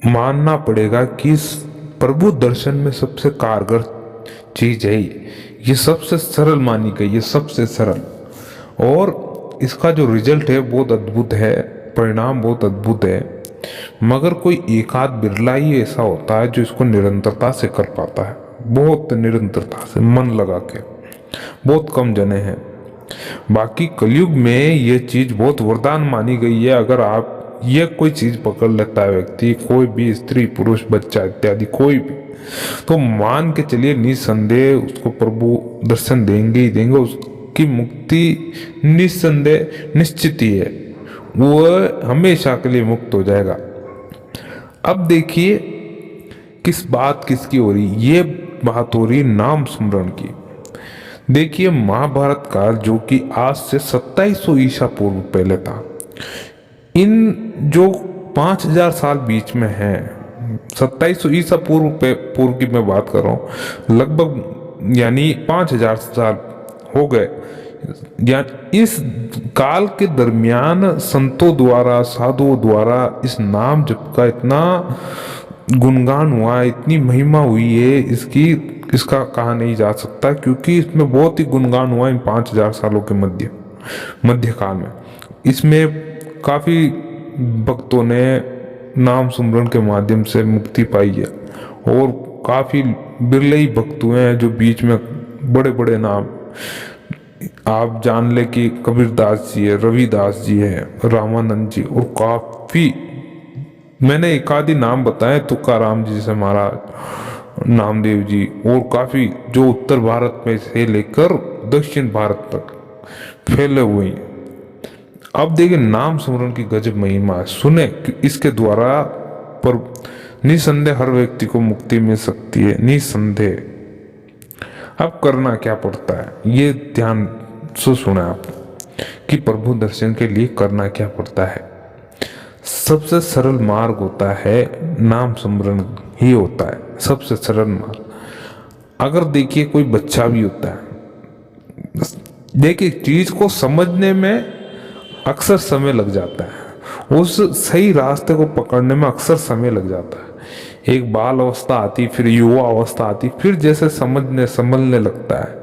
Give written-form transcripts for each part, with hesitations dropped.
मानना पड़ेगा कि प्रभु दर्शन में सबसे कारगर चीज है ये सबसे सरल मानी गई, ये सबसे सरल, और इसका जो रिजल्ट है बहुत अद्भुत है, परिणाम बहुत अद्भुत है। मगर कोई एक आध बिरला ही ऐसा होता है जो इसको निरंतरता से कर पाता है, बहुत निरंतरता से मन लगा के, बहुत कम जने हैं। बाकी कलयुग में ये चीज बहुत वरदान मानी गई है। अगर आप ये कोई चीज पकड़ लेता है व्यक्ति, कोई भी स्त्री पुरुष बच्चा इत्यादि कोई भी, तो मान के चलिए निसंदेह उसको प्रभु दर्शन देंगे ही देंगे, उसकी मुक्ति निसंदेह निश्चित ही है, वो हमेशा के लिए मुक्त हो जाएगा। अब देखिए किस बात किसकी हो रही, ये बात हो रही नाम स्मरण की। देखिए महाभारत काल जो कि आज से 2700 ईसा पूर्व पहले था, इन जो 5000 साल बीच में है, 2700 ईसा पूर्व की मैं बात कर रहा हूँ, लगभग यानी 5000 साल हो गए। या इस काल के दरमियान संतों द्वारा साधुओं द्वारा इस नाम जप का इतना गुणगान हुआ, इतनी महिमा हुई है इसकी, इसका कहा नहीं जा सकता, क्योंकि इसमें बहुत ही गुणगान हुआ इन 5000 सालों के मध्यकाल में। इसमें काफी भक्तों ने नाम सुमरन के माध्यम से मुक्ति पाई है, और काफी बिरले ही भक्त हुए हैं जो बीच में बड़े बड़े नाम आप जान ले कि कबीरदास जी है, रविदास जी है, रामानंद जी, और काफी मैंने एक आदि नाम बताए, तुकाराम जी से महाराज, नामदेव जी, और काफी जो उत्तर भारत में से लेकर दक्षिण भारत तक फैले हुए हैं। अब देखिए नाम स्मरण की गजब महिमा सुने कि इसके द्वारा पर निसंदेह हर व्यक्ति को मुक्ति मिल सकती है, निसंदेह। अब करना क्या पड़ता है ये ध्यान से सुने आप कि प्रभु दर्शन के लिए करना क्या पड़ता है। सबसे सरल मार्ग होता है नाम स्मरण ही होता है, सबसे सरल मार्ग। अगर देखिए कोई बच्चा भी होता है, देखिए चीज को समझने में अक्सर समय लग जाता है, उस सही रास्ते को पकड़ने में अक्सर समय लग जाता है। एक बाल अवस्था आती, फिर युवा अवस्था आती, फिर जैसे समझने लगता है,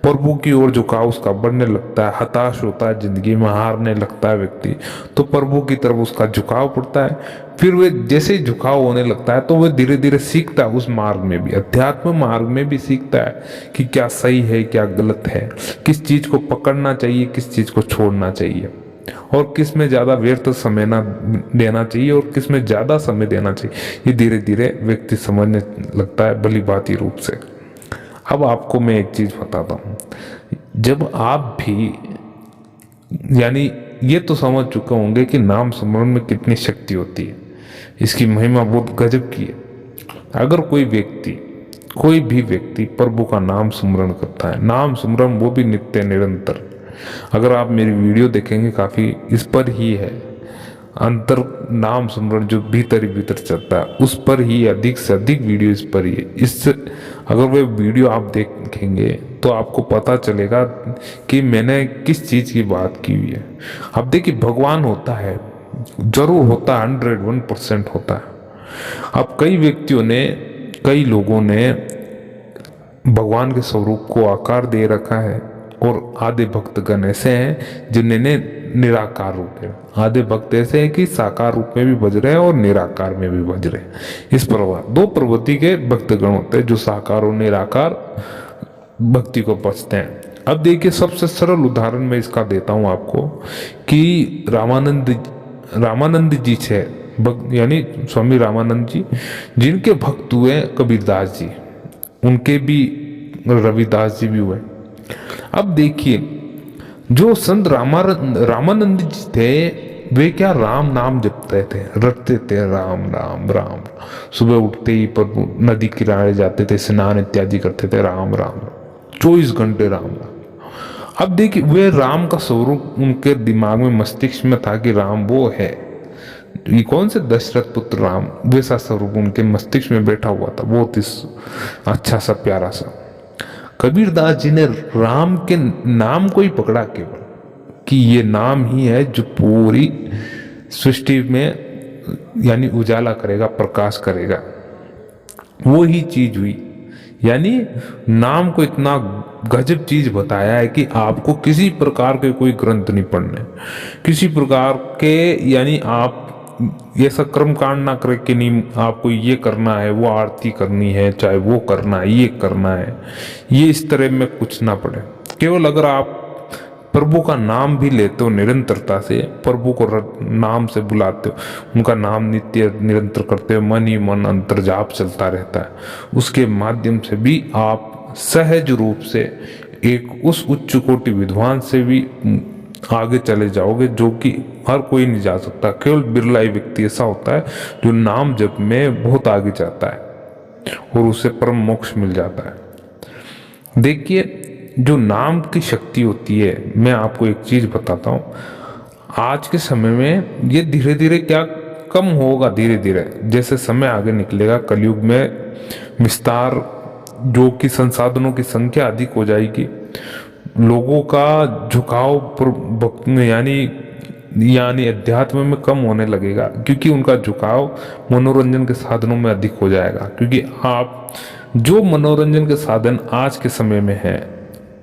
प्रभु की ओर झुकाव उसका बढ़ने लगता है, हताश होता है, जिंदगी में हारने लगता है व्यक्ति, तो प्रभु की तरफ उसका झुकाव पड़ता है। फिर वे जैसे ही झुकाव होने लगता है तो वह धीरे धीरे सीखता है, उस मार्ग में भी, अध्यात्म मार्ग में भी सीखता है कि क्या सही है क्या गलत है, किस चीज को पकड़ना चाहिए किस चीज को छोड़ना चाहिए, और किस में ज्यादा व्यर्थ समय ना देना चाहिए और किस में ज्यादा समय देना चाहिए। ये धीरे धीरे व्यक्ति समझने लगता है भली भांति रूप से। अब आपको मैं एक चीज बताता हूं, जब आप भी यानी ये तो समझ चुके होंगे कि नाम स्मरण में कितनी शक्ति होती है, इसकी महिमा बहुत गजब की है। अगर कोई भी व्यक्ति प्रभु का नाम स्मरण करता है, नाम स्मरण वो भी नित्य निरंतर, अगर आप मेरी वीडियो देखेंगे काफी इस पर ही है, अंतर नाम स्मरण जो भीतर ही भीतर चलता है उस पर ही अधिक से अधिक वीडियो इस पर ही है। इससे अगर वो वीडियो आप देखेंगे तो आपको पता चलेगा कि मैंने किस चीज की बात की हुई है। अब देखिए भगवान होता है, जरूर होता है, 101% होता है। अब कई लोगों ने भगवान के स्वरूप को आकार दे रखा है, और आधे भक्तगण ऐसे हैं जिन्होंने निराकार रूप है, आधे भक्त ऐसे हैं कि साकार रूप में भी भज रहे हैं और निराकार में भी भज रहे हैं। इस प्रकार दो प्रवृत्ति के भक्तगण होते हैं जो साकार और निराकार भक्ति को बचते हैं। अब देखिए सबसे सरल उदाहरण मैं इसका देता हूं आपको कि रामानंद जी से यानी स्वामी रामानंद जी जिनके भक्त हुए कबीरदास जी, उनके भी रविदास जी भी हुए। अब देखिए जो संत रामानंद जी थे वे क्या राम नाम जपते थे, रटते थे राम राम राम, सुबह उठते ही प्रभु नदी किनारे जाते थे, स्नान इत्यादि करते थे, राम राम 24 घंटे राम राम। अब देखिए वे राम का स्वरूप उनके दिमाग में मस्तिष्क में था कि राम वो है, ये कौन से दशरथ पुत्र राम, वैसा स्वरूप उनके मस्तिष्क में बैठा हुआ था, बहुत ही अच्छा सा प्यारा सा। कबीरदास जी ने राम के नाम को ही पकड़ा केवल कि ये नाम ही है जो पूरी सृष्टि में यानी उजाला करेगा, प्रकाश करेगा। वो ही चीज हुई, यानी नाम को इतना गजब चीज बताया है कि आपको किसी प्रकार के कोई ग्रंथ नहीं पढ़ने, किसी प्रकार के, यानी आप ऐसा कर्म कांड ना करे कि नहीं आपको ये करना है, वो आरती करनी है, चाहे वो करना है, ये करना है, ये इस तरह में कुछ ना पड़े। केवल अगर आप प्रभु का नाम भी लेते हो निरंतरता से, प्रभु को नाम से बुलाते हो, उनका नाम नित्य निरंतर करते हो, मन ही मन अंतर्जाप चलता रहता है, उसके माध्यम से भी आप सहज रूप से एक उस उच्च कोटि विद्वान से भी आगे चले जाओगे, जो कि हर कोई नहीं जा सकता। केवल बिरला ही व्यक्ति ऐसा होता है जो नाम जप में बहुत आगे जाता है और उसे परम मोक्ष मिल जाता है। देखिए, जो नाम की शक्ति होती है, मैं आपको एक चीज बताता हूँ, आज के समय में ये धीरे धीरे क्या कम होगा, धीरे धीरे जैसे समय आगे निकलेगा, कलयुग में विस्तार, जो कि संसाधनों की संख्या अधिक हो जाएगी, लोगों का झुकाव यानी अध्यात्म में कम होने लगेगा, क्योंकि उनका झुकाव मनोरंजन के साधनों में अधिक हो जाएगा। क्योंकि आप जो मनोरंजन के साधन आज के समय में है,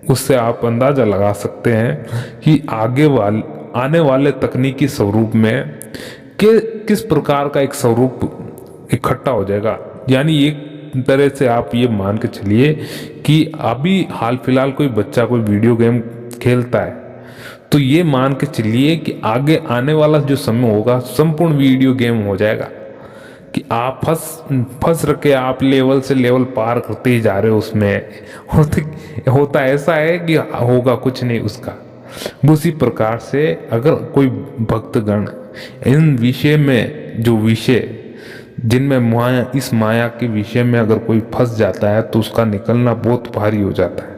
उससे आप अंदाजा लगा सकते हैं कि आने वाले तकनीकी स्वरूप में किस प्रकार का एक स्वरूप इकट्ठा हो जाएगा। यानी एक तरह से आप ये मान के चलिए कि अभी हाल फिलहाल कोई बच्चा कोई वीडियो गेम खेलता है, तो ये मान के चलिए कि आगे आने वाला जो समय होगा संपूर्ण वीडियो गेम हो जाएगा, कि आप फंस रखे, आप लेवल से लेवल पार करते ही जा रहे हो, उसमें होता ऐसा है कि होगा कुछ नहीं उसका। उसी प्रकार से अगर कोई भक्तगण इन विषय में, जो विषय जिनमें माया, इस माया के विषय में अगर कोई फंस जाता है तो उसका निकलना बहुत भारी हो जाता है।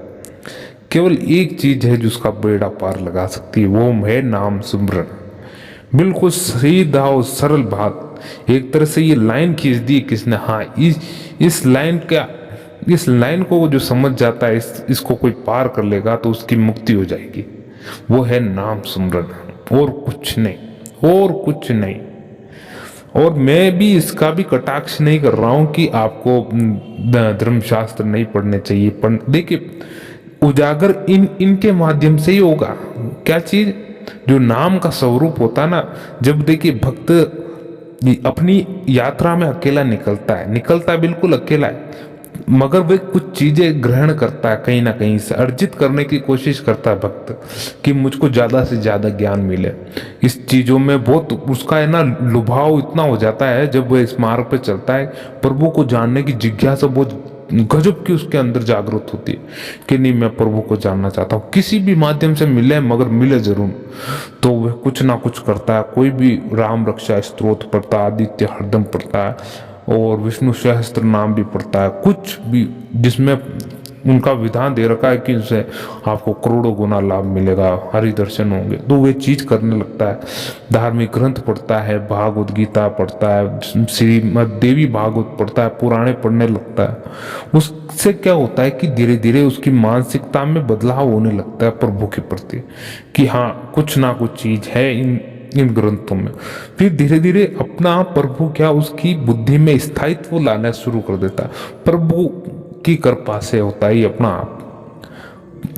केवल एक चीज है जो उसका बेड़ा पार लगा सकती है, वो है नाम सुमरन। बिल्कुल सीधा और सरल बात, एक तरह से ये लाइन खींच दी किसने, हाँ, इस लाइन को जो समझ जाता है, इसको कोई पार कर लेगा तो उसकी मुक्ति हो जाएगी। वो है नाम सुमरन, और कुछ नहीं, और कुछ नहीं। और मैं भी इसका भी कटाक्ष नहीं कर रहा हूं कि आपको धर्मशास्त्र नहीं पढ़ने चाहिए, पर देखिए उजागर इनके माध्यम से ही होगा। क्या चीज, जो नाम का स्वरूप होता है ना, जब देखिए भक्त अपनी यात्रा में अकेला निकलता है बिल्कुल अकेला है, मगर वे कुछ चीजें ग्रहण करता है, कहीं ना कहीं से अर्जित करने की कोशिश करता है भक्त, कि मुझको ज्यादा से ज्यादा ज्ञान मिले। इस चीजों में बहुत उसका है ना लुभाव इतना हो जाता है, जब वह इस मार्ग पे चलता है, प्रभु को जानने की जिज्ञासा बहुत गजब की उसके अंदर जागृत होती है कि नहीं, मैं प्रभु को जानना चाहता हूँ, किसी भी माध्यम से मिले, मगर मिले जरूर। तो वह कुछ ना कुछ करता है, कोई भी राम रक्षा स्तोत्र पढ़ता है, आदित्य हरदम पढ़ता है, और विष्णु सहस्त्र नाम भी पढ़ता है, कुछ भी जिसमें उनका विधान दे रखा है कि उससे आपको करोड़ों गुना लाभ मिलेगा, हरि दर्शन होंगे, तो वे चीज करने लगता है। धार्मिक ग्रंथ पढ़ता है, भागवत गीता पढ़ता है, श्रीमद् देवी भागवत पढ़ता है, पुराणे पढ़ने लगता है। उससे क्या होता है कि धीरे धीरे उसकी मानसिकता में बदलाव होने लगता है प्रभु के प्रति, कि हाँ कुछ ना कुछ चीज है इन ग्रंथों में। फिर धीरे धीरे अपना प्रभु क्या उसकी बुद्धि में स्थायित्व लाना शुरू कर देता है, प्रभु की कृपा से होता ही अपना आप।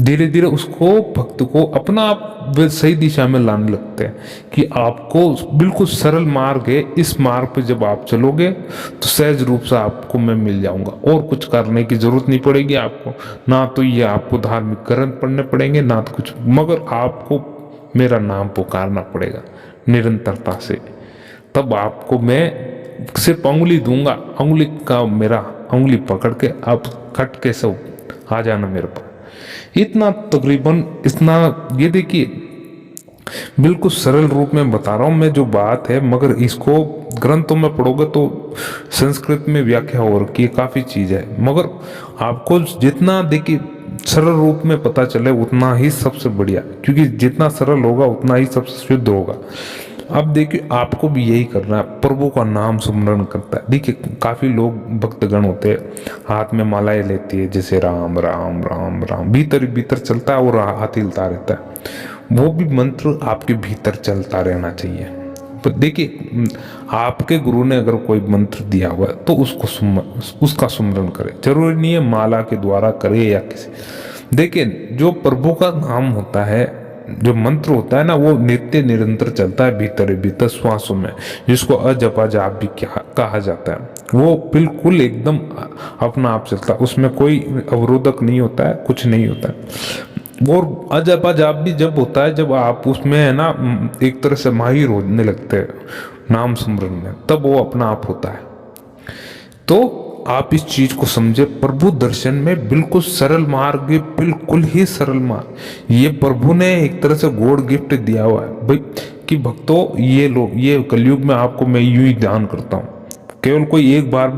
धीरे धीरे उसको भक्त को अपना आप सही दिशा में लाने लगते हैं कि आपको बिल्कुल सरल मार्ग है, इस मार्ग पे जब आप चलोगे तो सहज रूप से आपको मैं मिल जाऊंगा, और कुछ करने की जरूरत नहीं पड़ेगी आपको, ना तो ये आपको धार्मिक ग्रंथ पढ़ने पड़ेंगे ना तो कुछ, मगर आपको मेरा नाम पुकारना पड़ेगा निरंतरता से। तब आपको मैं सिर्फ उंगली दूंगा, उंगली का मेरा उंगली पकड़ के आप खट के सब आ जाना मेरे पास। इतना तकरीबन इतना, ये देखिए बिल्कुल सरल रूप में बता रहा हूं मैं जो बात है, मगर इसको ग्रंथों में पढ़ोगे तो संस्कृत में व्याख्या हो रखी है, काफी चीज है, मगर आपको जितना देखिए सरल रूप में पता चले उतना ही सबसे बढ़िया, क्योंकि जितना सरल होगा उतना ही सबसे शुद्ध होगा। अब देखिए आपको भी यही करना है, प्रभु का नाम सुमरन करता है। देखिए काफी लोग भक्तगण होते हैं, हाथ में मालाएं लेती है, जैसे राम राम राम राम भीतर भीतर चलता है और हाथ हिलता रहता है। वो भी मंत्र आपके भीतर चलता रहना चाहिए, देखिए, आपके गुरु ने अगर कोई मंत्र दिया हुआ है तो उसका सुमरन करे। जरूरी नहीं है माला के द्वारा करे या किसी। देखिए, जो प्रभु का नाम होता है, जो मंत्र होता है ना, वो नित्य निरंतर चलता है भीतर भीतर श्वासों में, जिसको अजपा जाप भी कहा जाता है। वो बिल्कुल एकदम अपना आप चलता है, उसमें कोई अवरोधक नहीं होता है, कुछ नहीं होता है। और अजपा जाप भी जब होता है जब आप उसमें है ना एक तरह से माहिर होने लगते हैं नाम स्मरण में, तब वो अपना आप होता है। तो आप इस चीज को समझे, प्रभु दर्शन में बिल्कुल सरल मार्ग, बिल्कुल ही सरल मार्ग। ये प्रभु ने एक तरह से गॉड गिफ्ट दिया हुआ है भाई, कि भक्तों ये लो, ये कलयुग में आपको मैं यूं ही दान करता हूँ। केवल कोई एक बार